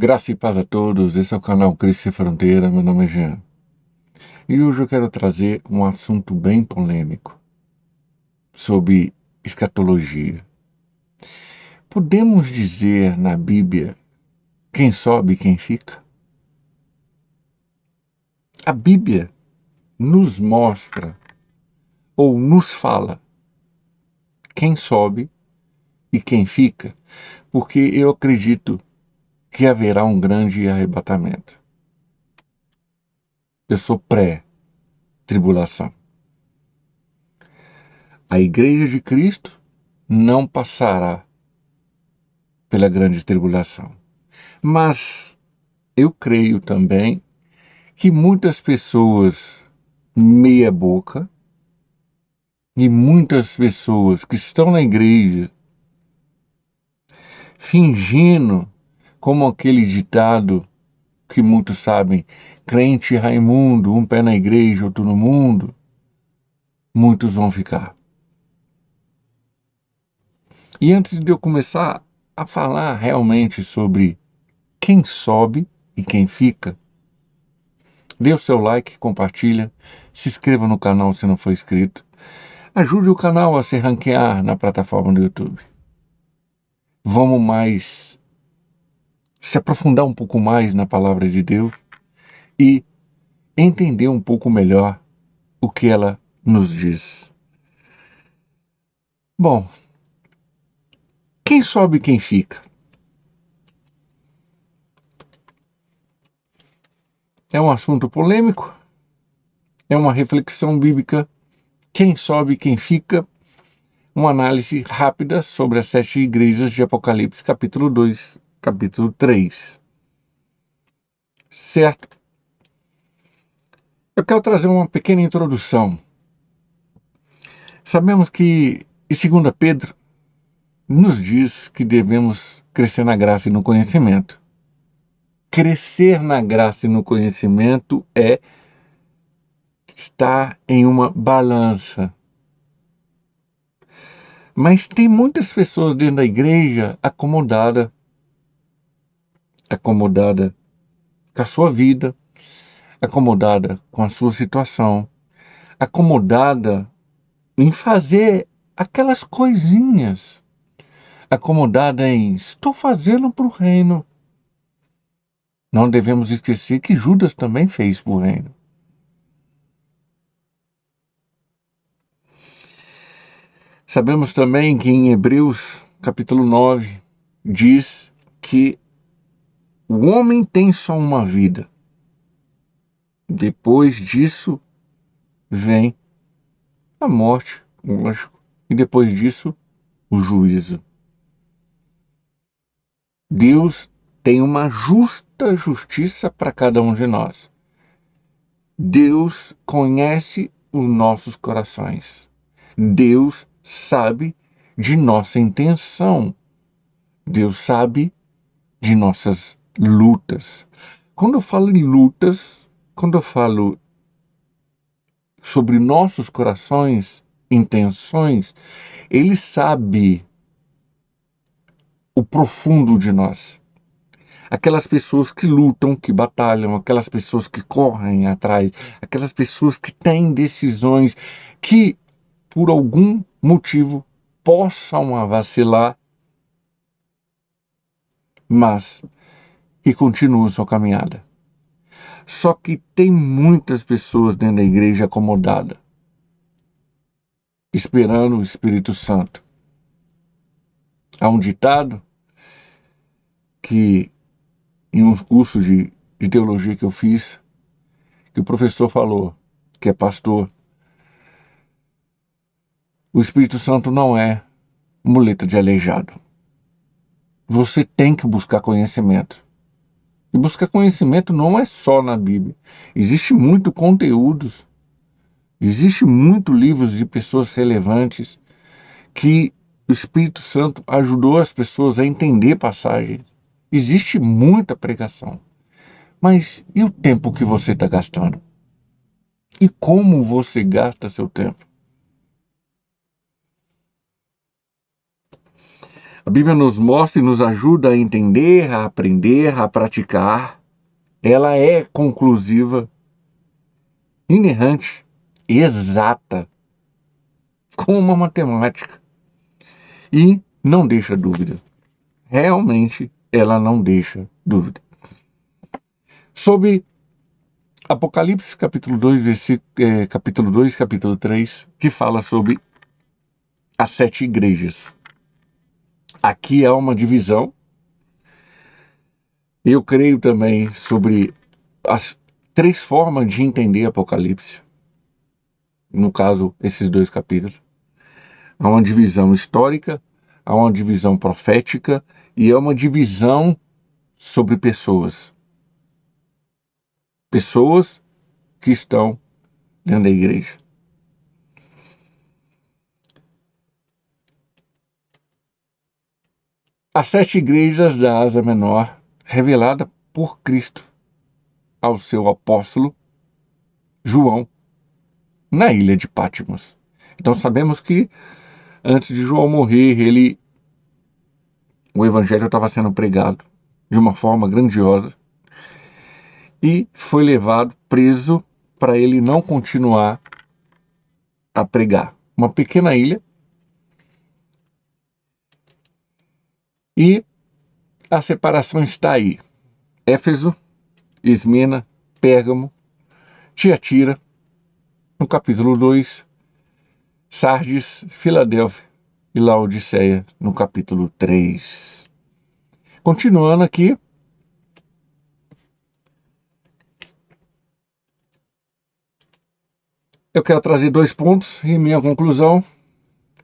Graça e paz a todos, esse é o canal Cristo Sem Fronteira, meu nome é Jean. E hoje eu quero trazer um assunto bem polêmico sobre escatologia. Podemos dizer na Bíblia quem sobe e quem fica? A Bíblia nos mostra ou nos fala quem sobe e quem fica, porque eu acredito que haverá um grande arrebatamento. Eu sou pré-tribulação. A Igreja de Cristo não passará pela grande tribulação. Mas eu creio também que muitas pessoas meia boca e muitas pessoas que estão na igreja fingindo, como aquele ditado que muitos sabem, crente Raimundo, um pé na igreja, outro no mundo, muitos vão ficar. E antes de eu começar a falar realmente sobre quem sobe e quem fica, dê o seu like, compartilha, se inscreva no canal se não for inscrito. Ajude o canal a se ranquear na plataforma do YouTube. Vamos se aprofundar um pouco mais na palavra de Deus e entender um pouco melhor o que ela nos diz. Bom, quem sobe e quem fica? É um assunto polêmico, é uma reflexão bíblica. Quem sobe e quem fica? Uma análise rápida sobre as 7 igrejas de Apocalipse, capítulo 2, capítulo 3. Certo? Eu quero trazer uma pequena introdução. Sabemos que, em 2 Pedro, nos diz que devemos crescer na graça e no conhecimento. Crescer na graça e no conhecimento é estar em uma balança. Mas tem muitas pessoas dentro da igreja acomodada com a sua vida, acomodada com a sua situação, acomodada em fazer aquelas coisinhas, acomodada em estou fazendo para o reino. Não devemos esquecer que Judas também fez para o reino. Sabemos também que em Hebreus capítulo 9 diz que o homem tem só uma vida. Depois disso vem a morte, lógico, e depois disso o juízo. Deus tem uma justa justiça para cada um de nós. Deus conhece os nossos corações. Deus sabe de nossa intenção. Deus sabe de nossas lutas. Quando eu falo em lutas, quando eu falo sobre nossos corações, intenções, Ele sabe o profundo de nós. Aquelas pessoas que lutam, que batalham, aquelas pessoas que correm atrás, aquelas pessoas que têm decisões que, por algum motivo, possam vacilar, mas que continuam sua caminhada. Só que tem muitas pessoas dentro da igreja acomodadas, esperando o Espírito Santo. Há um ditado que, em um curso de teologia que eu fiz, que o professor falou, que é pastor, o Espírito Santo não é muleta de aleijado. Você tem que buscar conhecimento. E buscar conhecimento não é só na Bíblia. Existe muito conteúdos, existe muito livros de pessoas relevantes que o Espírito Santo ajudou as pessoas a entender passagens. Existe muita pregação. Mas e o tempo que você está gastando? E como você gasta seu tempo? A Bíblia nos mostra e nos ajuda a entender, a aprender, a praticar. Ela é conclusiva, inerrante, exata, como uma matemática. E não deixa dúvida. Realmente, ela não deixa dúvida. Sobre Apocalipse, capítulo 2, capítulo 2, capítulo 3, que fala sobre as 7 igrejas. Aqui há uma divisão. Eu creio também sobre as 3 formas de entender Apocalipse. No caso, esses 2 capítulos. Há uma divisão histórica, há uma divisão profética e há uma divisão sobre pessoas. Pessoas que estão dentro da igreja. As 7 igrejas da Ásia Menor, revelada por Cristo ao seu apóstolo João, na ilha de Patmos. Então sabemos que antes de João morrer, o evangelho estava sendo pregado de uma forma grandiosa e foi levado preso para ele não continuar a pregar. Uma pequena ilha, e a separação está aí. Éfeso, Esmina, Pérgamo, Tiatira, no capítulo 2, Sardes, Filadélfia e Laodiceia, no capítulo 3. Continuando aqui, eu quero trazer 2 pontos em minha conclusão.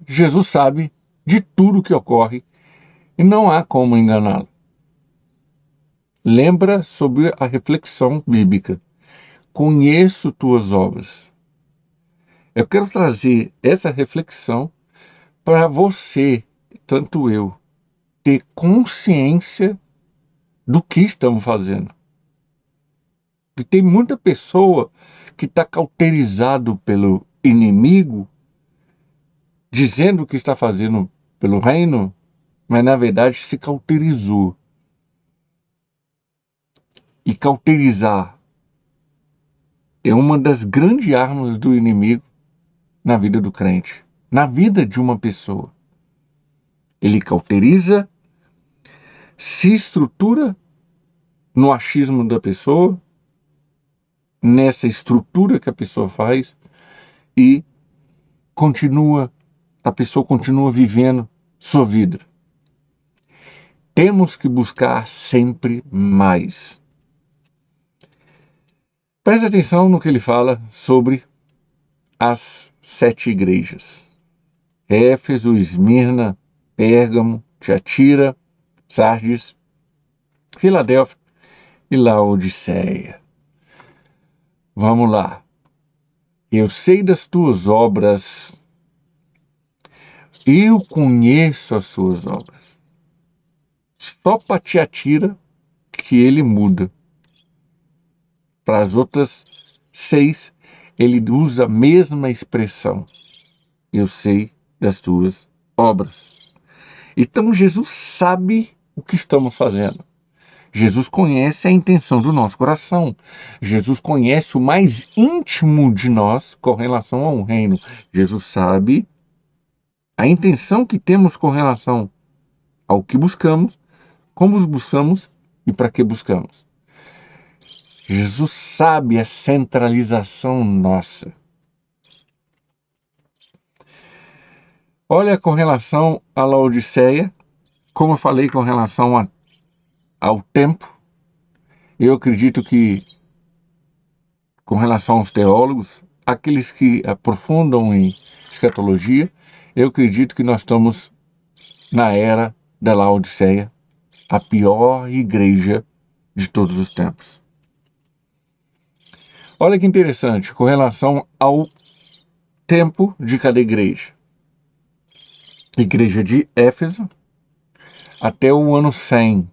Jesus sabe de tudo que ocorre e não há como enganá-lo. Lembra sobre a reflexão bíblica. Conheço tuas obras. Eu quero trazer essa reflexão para você, tanto eu, ter consciência do que estamos fazendo. E tem muita pessoa que está cauterizado pelo inimigo, dizendo que está fazendo pelo reino, mas na verdade se cauterizou. E cauterizar é uma das grandes armas do inimigo na vida do crente, na vida de uma pessoa. Ele cauteriza, se estrutura no achismo da pessoa, nessa estrutura que a pessoa faz, e a pessoa continua vivendo sua vida. Temos que buscar sempre mais. Preste atenção no que ele fala sobre as 7 igrejas. Éfeso, Esmirna, Pérgamo, Tiatira, Sardes, Filadélfia e Laodiceia. Vamos lá. Eu sei das tuas obras. Eu conheço as suas obras. Só para Tiatira que ele muda. Para as outras 6, ele usa a mesma expressão. Eu sei das tuas obras. Então Jesus sabe o que estamos fazendo. Jesus conhece a intenção do nosso coração. Jesus conhece o mais íntimo de nós com relação ao reino. Jesus sabe a intenção que temos com relação ao que buscamos, como buscamos e para que buscamos. Jesus sabe a centralização nossa. Olha, com relação à Laodiceia, como eu falei com relação ao tempo, eu acredito que, com relação aos teólogos, aqueles que aprofundam em escatologia, eu acredito que nós estamos na era da Laodiceia, a pior igreja de todos os tempos. Olha que interessante, com relação ao tempo de cada igreja. Igreja de Éfeso, até o ano 100.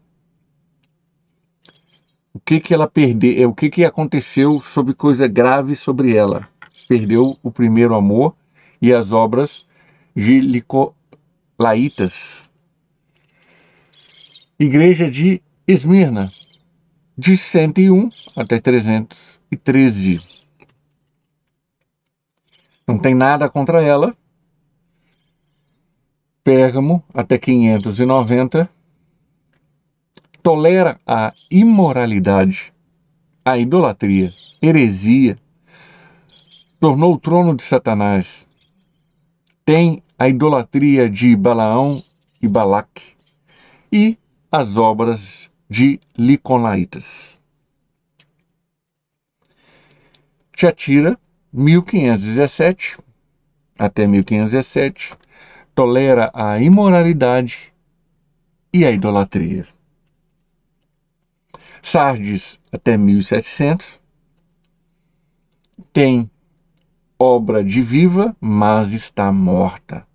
O que ela perdeu? O que aconteceu sobre coisa grave sobre ela? Perdeu o primeiro amor e as obras de Nicolaítas. Igreja de Esmirna, de 101 até 313. Não tem nada contra ela. Pérgamo, até 590. Tolera a imoralidade, a idolatria, heresia. Tornou o trono de Satanás. Tem a idolatria de Balaão e Balaque. E as obras de Liconaitas. Tiatira, 1517 até 1517, tolera a imoralidade e a idolatria. Sardes, até 1700, tem obra de viva, mas está morta.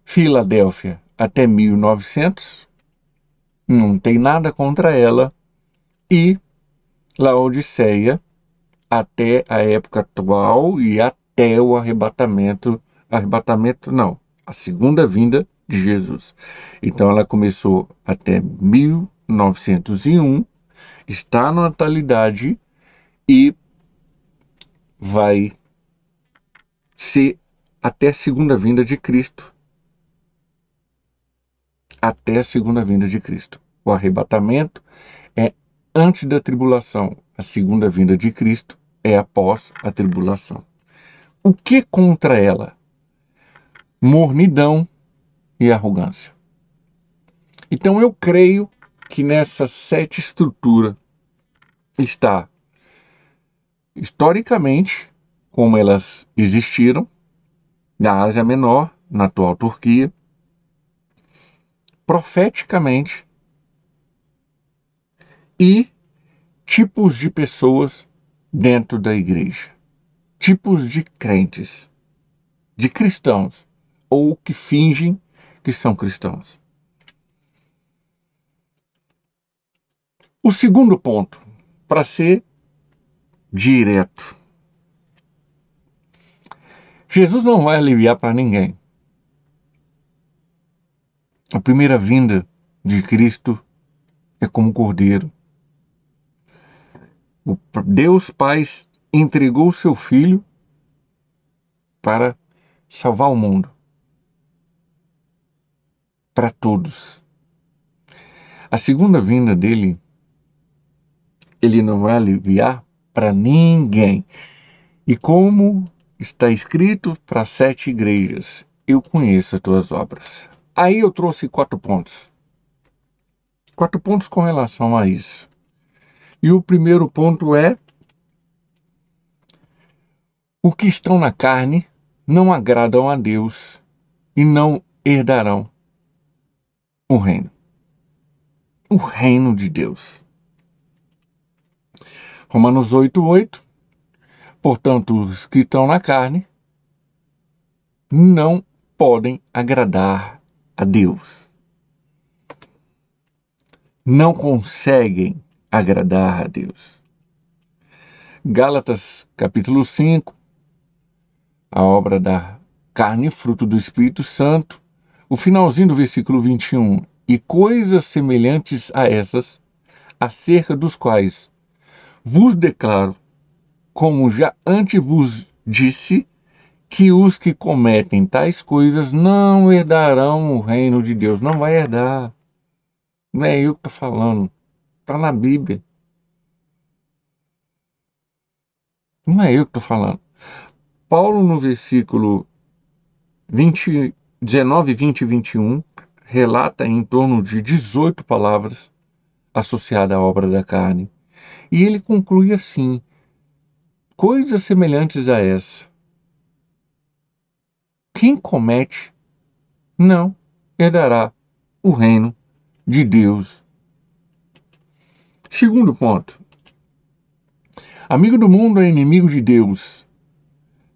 Filadélfia, até 1900, não tem nada contra ela. E Laodiceia, até a época atual e até o arrebatamento não, a segunda vinda de Jesus. Então ela começou até 1901, está na atualidade e vai ser até a segunda vinda de Cristo. Até a segunda vinda de Cristo. O arrebatamento é antes da tribulação. A segunda vinda de Cristo é após a tribulação. O que contra ela? Mornidão e arrogância. Então eu creio que nessa 7 estrutura está, historicamente, como elas existiram, na Ásia Menor, na atual Turquia, profeticamente, e tipos de pessoas dentro da igreja, tipos de crentes, de cristãos, ou que fingem que são cristãos. O segundo ponto, para ser direto, Jesus não vai aliviar para ninguém. A primeira vinda de Cristo é como cordeiro. O Deus Pai entregou o seu Filho para salvar o mundo. Para todos. A segunda vinda dele, ele não vai aliviar para ninguém. E como está escrito para as 7 igrejas, eu conheço as tuas obras. Aí eu trouxe 4 pontos. 4 pontos com relação a isso. E o primeiro ponto é: o que estão na carne não agradam a Deus e não herdarão o reino. O reino de Deus. Romanos 8:8. Portanto, os que estão na carne não podem agradar a Deus. Não conseguem agradar a Deus. Gálatas capítulo 5, a obra da carne, fruto do Espírito Santo, o finalzinho do versículo 21. E coisas semelhantes a essas, acerca dos quais vos declaro, como já antes vos disse, que os que cometem tais coisas não herdarão o reino de Deus. Não vai herdar. Não é eu que estou falando. Está na Bíblia. Não é eu que estou falando. Paulo, no versículo 19, 20 e 21, relata em torno de 18 palavras associadas à obra da carne. E ele conclui assim: coisas semelhantes a essa. Quem comete não herdará o reino de Deus. Segundo ponto. Amigo do mundo é inimigo de Deus.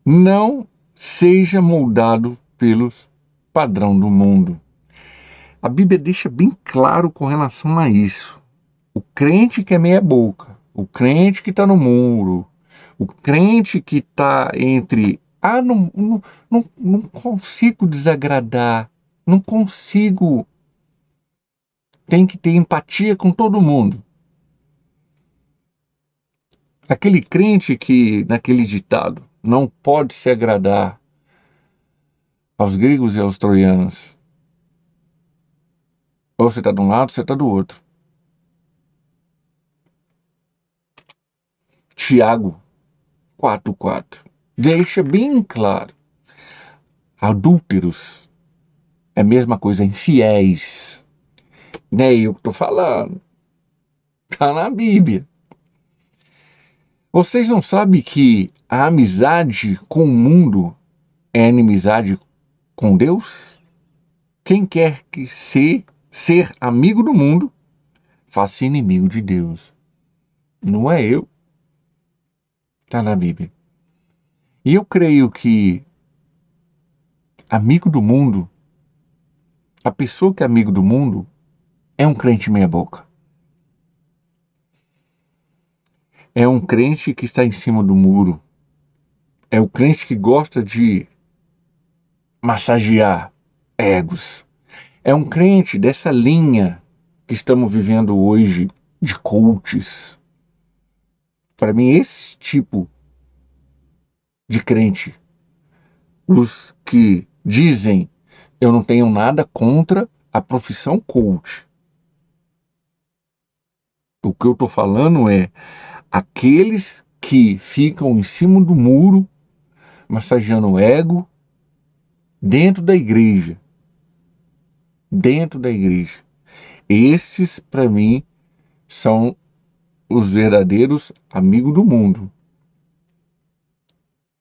Não seja moldado pelos padrão do mundo. A Bíblia deixa bem claro com relação a isso. O crente que é meia boca, o crente que está no muro, o crente que está entre... não consigo desagradar, não consigo tem que ter empatia com todo mundo. Aquele crente que, naquele ditado, não pode se agradar aos gregos e aos troianos. Ou você está de um lado, ou você está do outro. Tiago 4,4 deixa bem claro. Adúlteros é a mesma coisa, infiéis. Não é eu que estou falando. Está na Bíblia. Vocês não sabem que a amizade com o mundo é inimizade com Deus? Quem quer que ser amigo do mundo, faça inimigo de Deus. Não é eu. Está na Bíblia. E eu creio que amigo do mundo, a pessoa que é amigo do mundo, é um crente meia boca. É um crente que está em cima do muro. É o crente que gosta de massagear egos. É um crente dessa linha que estamos vivendo hoje de coaches. Para mim, esse tipo de crente, os que dizem eu não tenho nada contra a profissão coach. O que eu estou falando é aqueles que ficam em cima do muro, massageando o ego, dentro da igreja. Dentro da igreja. Esses, para mim, são os verdadeiros amigos do mundo.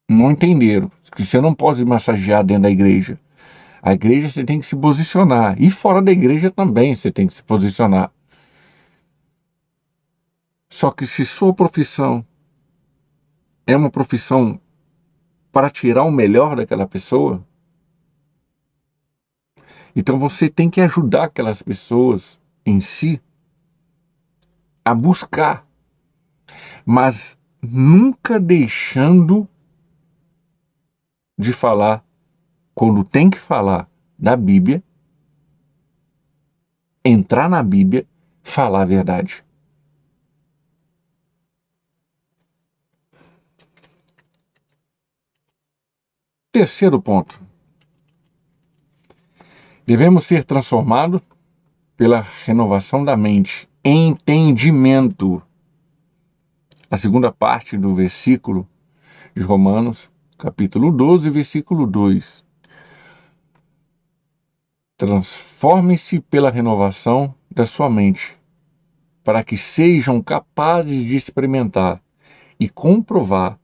Não entenderam que você não pode massagear dentro da igreja. A igreja você tem que se posicionar. E fora da igreja também você tem que se posicionar. Só que se sua profissão é uma profissão para tirar o melhor daquela pessoa, então você tem que ajudar aquelas pessoas em si a buscar, mas nunca deixando de falar, quando tem que falar da Bíblia, entrar na Bíblia, falar a verdade. Terceiro ponto. Devemos ser transformados pela renovação da mente. Entendimento. A segunda parte do versículo de Romanos, capítulo 12, versículo 2. Transforme-se pela renovação da sua mente, para que sejam capazes de experimentar e comprovar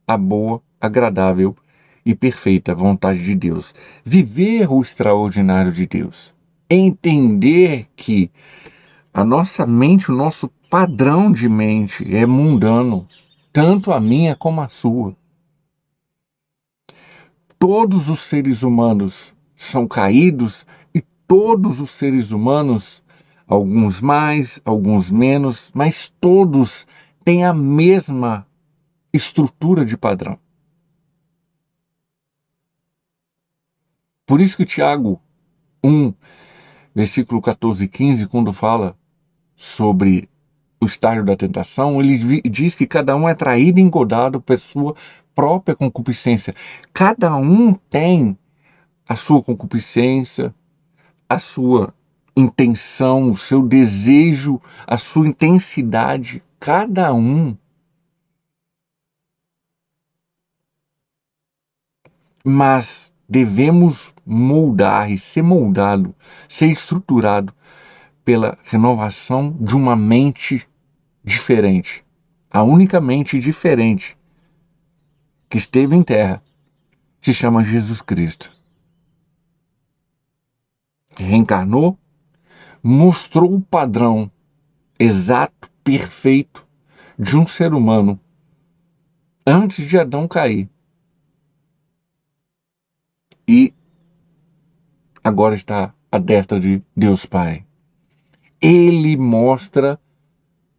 a boa, agradável e perfeita vontade de Deus. Viver o extraordinário de Deus. Entender que a nossa mente, o nosso padrão de mente é mundano, tanto a minha como a sua. Todos os seres humanos são caídos e todos os seres humanos, alguns mais, alguns menos, mas todos têm a mesma estrutura de padrão. Por isso que Tiago 1, versículo 14 e 15, quando fala sobre o estágio da tentação, ele diz que cada um é traído e engodado por sua própria concupiscência. Cada um tem a sua concupiscência, a sua intenção, o seu desejo, a sua intensidade. Cada um. Mas devemos moldar e ser moldado, ser estruturado pela renovação de uma mente diferente. A única mente diferente que esteve em terra se chama Jesus Cristo. Reencarnou, mostrou o padrão exato, perfeito de um ser humano antes de Adão cair. E agora está à destra de Deus Pai. Ele mostra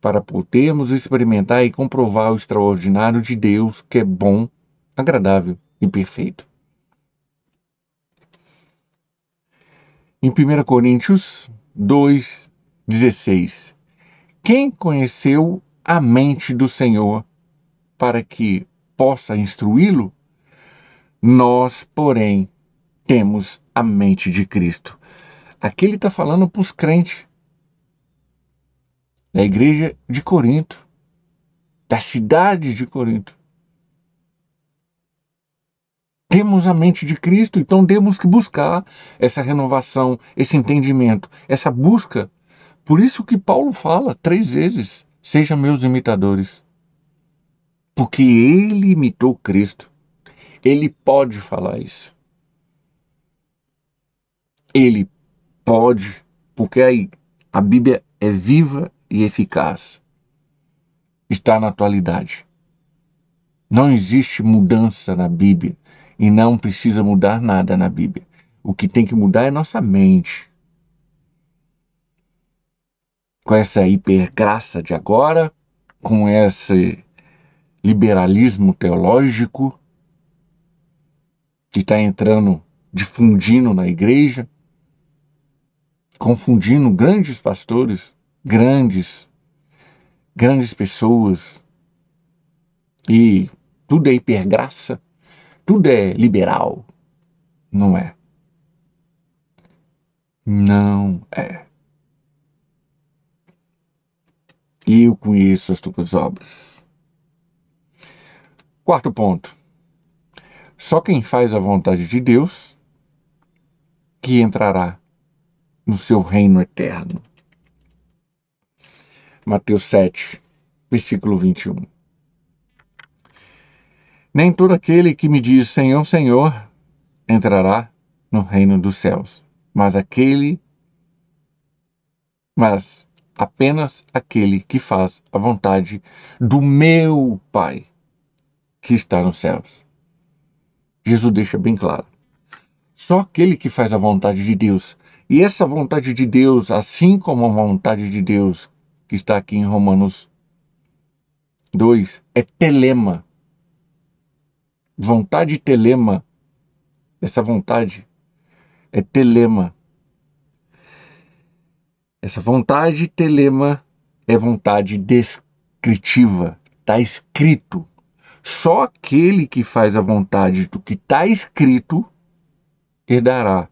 para podermos experimentar e comprovar o extraordinário de Deus, que é bom, agradável e perfeito. Em 1 Coríntios 2, 16. Quem conheceu a mente do Senhor para que possa instruí-lo? Nós, porém, temos a mente de Cristo. Aqui ele está falando para os crentes da igreja de Corinto, da cidade de Corinto. Temos a mente de Cristo, então temos que buscar essa renovação, esse entendimento, essa busca. Por isso que Paulo fala 3 vezes, sejam meus imitadores. Porque ele imitou Cristo. Ele pode falar isso. Ele pode, porque aí a Bíblia é viva e eficaz. Está na atualidade. Não existe mudança na Bíblia e não precisa mudar nada na Bíblia. O que tem que mudar é nossa mente. Com essa hipergraça de agora, com esse liberalismo teológico que está entrando, difundindo na igreja, confundindo grandes pastores, grandes pessoas, e tudo é hipergraça, tudo é liberal. Não é. Não é. Eu conheço as tuas obras. 4º ponto. Só quem faz a vontade de Deus que entrará no seu reino eterno. Mateus 7, versículo 21. Nem todo aquele que me diz Senhor, Senhor, entrará no reino dos céus, mas apenas aquele que faz a vontade do meu Pai que está nos céus. Jesus deixa bem claro. Só aquele que faz a vontade de Deus. E essa vontade de Deus, assim como a vontade de Deus que está aqui em Romanos 2, é telema. Vontade telema. Essa vontade é telema. Essa vontade telema é vontade descritiva. Está escrito. Só aquele que faz a vontade do que está escrito herdará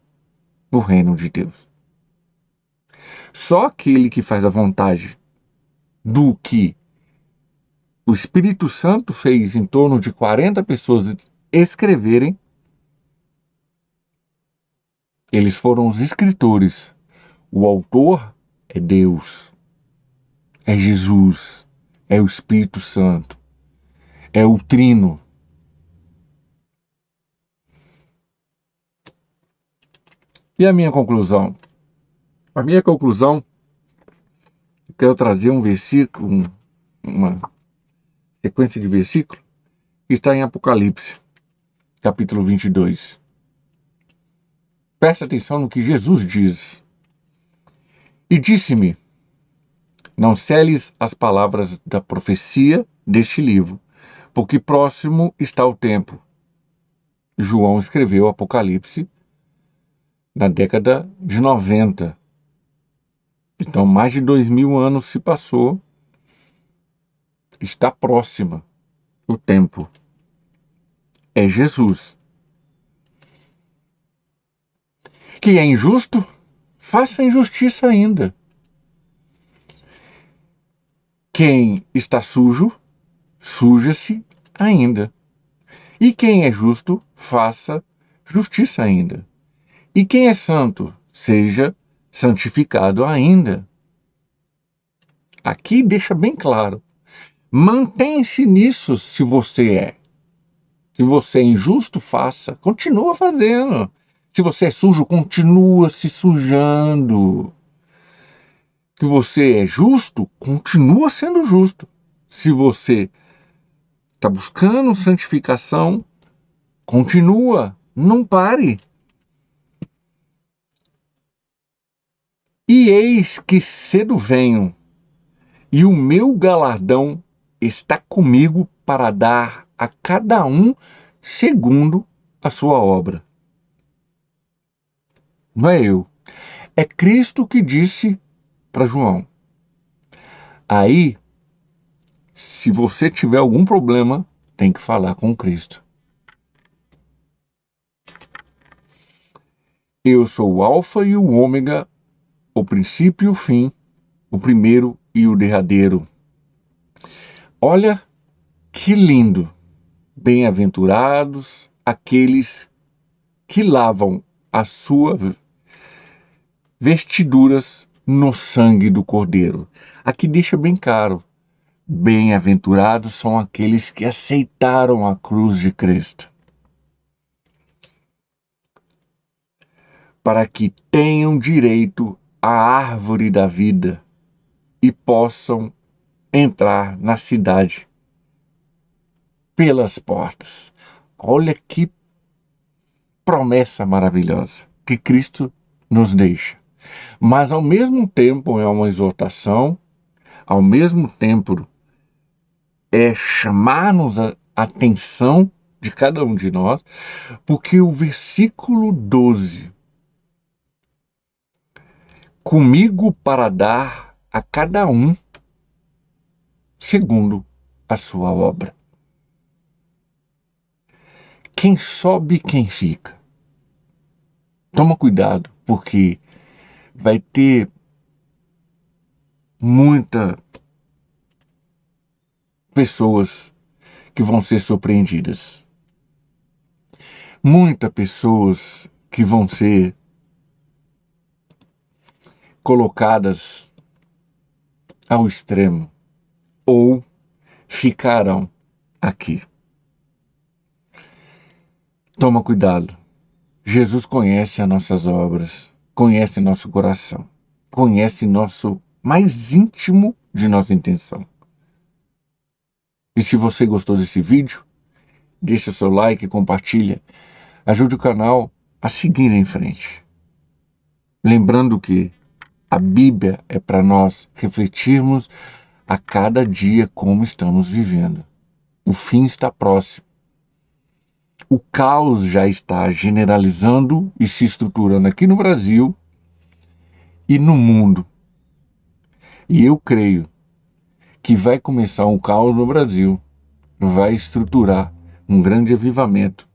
o reino de Deus. Só aquele que faz a vontade do que o Espírito Santo fez em torno de 40 pessoas escreverem, eles foram os escritores. O autor é Deus, é Jesus, é o Espírito Santo, é o Trino. E a minha conclusão? A minha conclusão, eu quero trazer um versículo, uma sequência de versículos, que está em Apocalipse, capítulo 22. Preste atenção no que Jesus diz. E disse-me, não seles as palavras da profecia deste livro, porque próximo está o tempo. João escreveu Apocalipse na década de 90. Então, mais de 2000 anos se passou. Está próxima o tempo. É Jesus. Que é injusto? Faça injustiça ainda. Quem está sujo, suja-se ainda. E quem é justo, faça justiça ainda. E quem é santo, seja santificado ainda. Aqui deixa bem claro. Mantém-se nisso se você é. Se você é injusto, faça. Continua fazendo. Se você é sujo, continua se sujando. Se você é justo, continua sendo justo. Se você está buscando santificação, continua. Não pare. E eis que cedo venho, e o meu galardão está comigo para dar a cada um segundo a sua obra. Não é eu. É Cristo que disse para João. Aí, se você tiver algum problema, tem que falar com Cristo. Eu sou o Alfa e o Ômega, o princípio e o fim, o primeiro e o derradeiro. Olha que lindo! Bem-aventurados aqueles que lavam as suas vestiduras no sangue do Cordeiro. Aqui deixa bem claro: bem-aventurados são aqueles que aceitaram a cruz de Cristo, para que tenham direito à árvore da vida e possam entrar na cidade pelas portas. Olha que promessa maravilhosa que Cristo nos deixa. Mas ao mesmo tempo é uma exortação, ao mesmo tempo é chamar-nos a atenção de cada um de nós, porque o versículo 12, comigo para dar a cada um segundo a sua obra. Quem sobe, quem fica. Toma cuidado, porque vai ter muitas pessoas que vão ser surpreendidas. Muitas pessoas que vão ser colocadas ao extremo ou ficarão aqui. Toma cuidado. Jesus conhece as nossas obras, conhece nosso coração, conhece nosso mais íntimo de nossa intenção. E se você gostou desse vídeo, deixa seu like, compartilha, ajude o canal a seguir em frente. Lembrando que a Bíblia é para nós refletirmos a cada dia como estamos vivendo. O fim está próximo. O caos já está generalizando e se estruturando aqui no Brasil e no mundo. E eu creio que vai começar um caos no Brasil, vai estruturar um grande avivamento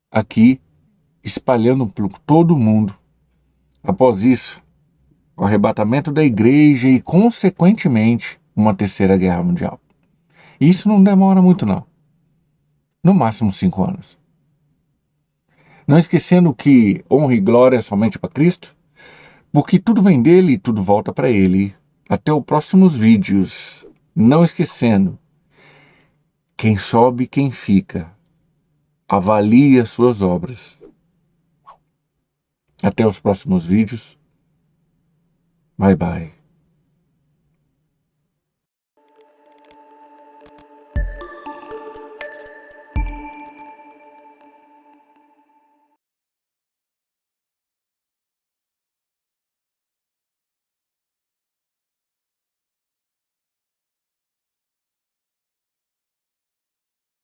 aqui, espalhando por todo o mundo. Após isso, o arrebatamento da igreja e, consequentemente, uma terceira guerra mundial. Isso não demora muito, não. No máximo 5 anos. Não esquecendo que honra e glória é somente para Cristo, porque tudo vem dele e tudo volta para ele. Até os próximos vídeos. Não esquecendo, quem sobe, quem fica. Avalie as suas obras. Até os próximos vídeos. Bye, bye.